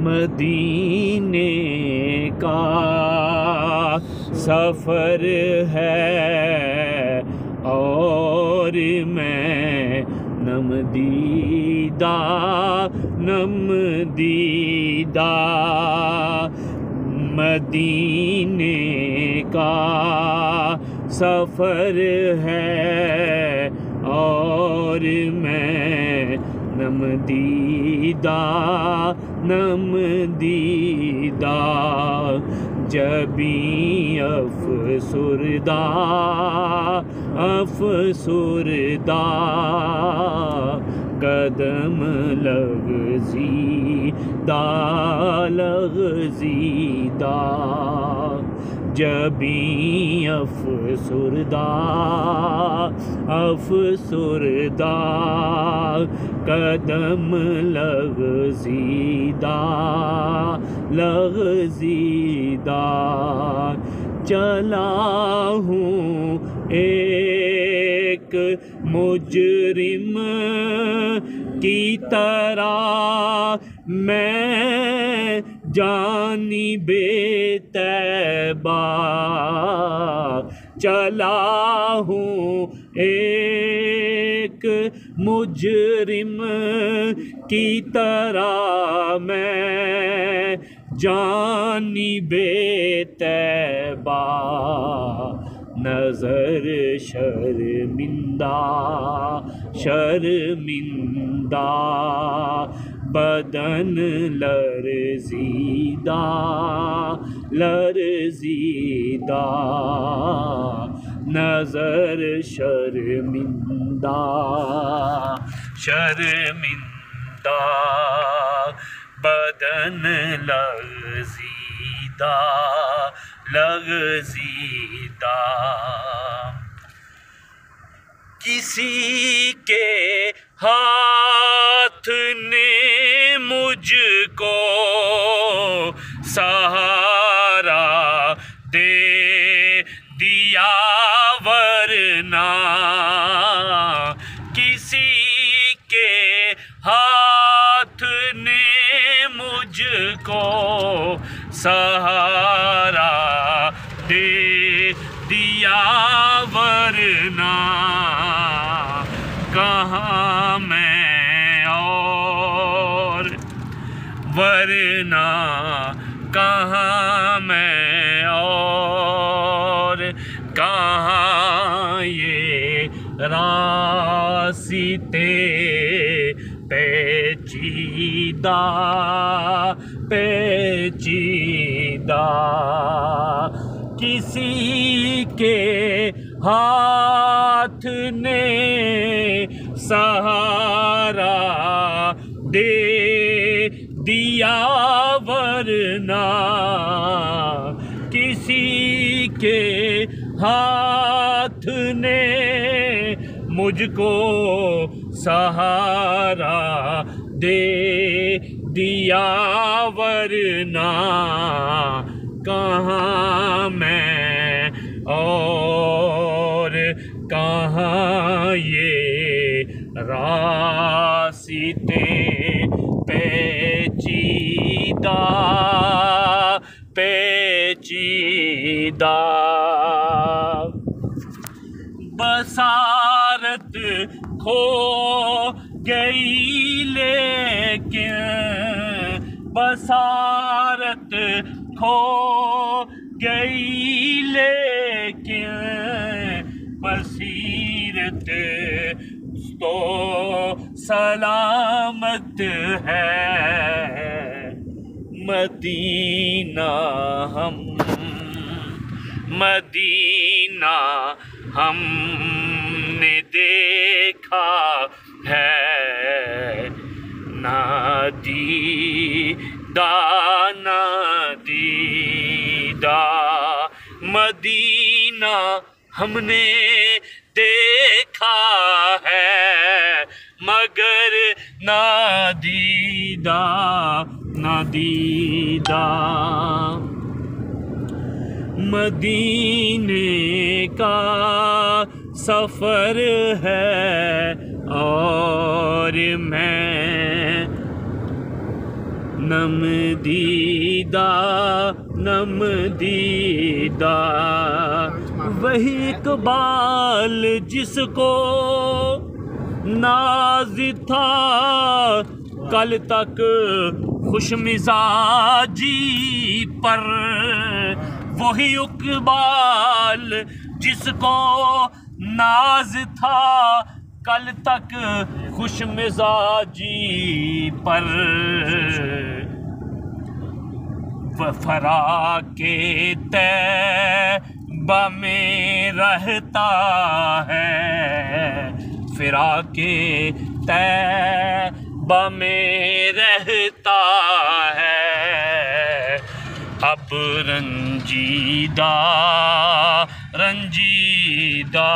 मदीने का सफ़र है और मैं नमदीदा मदीने का सफ़र है और मैं नमदीदा जबी अफसुरदा कदम लग़ज़ीदा जबी अफसुरदा कदम लग़ज़ीदा चला हूँ एक मुजरिम की तरह मैं जानिबे तैबा चला हूँ एक मुजरिम की तरह मैं जानिबे तैबा नज़र शर्मिंदा बदन लरज़ीदा नज़र शर्मिंदा बदन लग़ज़ीदा किसी के हाथ ने मुझको सहारा दे दिया वरना किसी के हाथ ने मुझको सहारा दे दिया वरना कहाँ मैं और वरना कहाँ मैं और कहाँ ये रास्ते पेचीदा किसी के हाथ ने सहारा दे दिया वरना किसी के हाथ ने मुझको सहारा दे दिया वरना कहाँ मैं और कहाँ ये रास्ते पेचीदा बसारत खो गई लेकिन बसारत खो गई लेकिन बसीरत तो सलामत है मदीना हमने देखा है नादीदा मदीना हमने देखा है मगर नादीदा मदीने का सफ़र है और मैं नम दीदा नम दीदा। वही इकबाल जिसको नाज था कल तक खुशमिजाजी पर, वही इकबाल जिसको नाज था कल तक खुशमिजाजी पर, फराके तैबा में रहता है, फिराके तैबा में रहता है। अब रंजीदा रंजीदा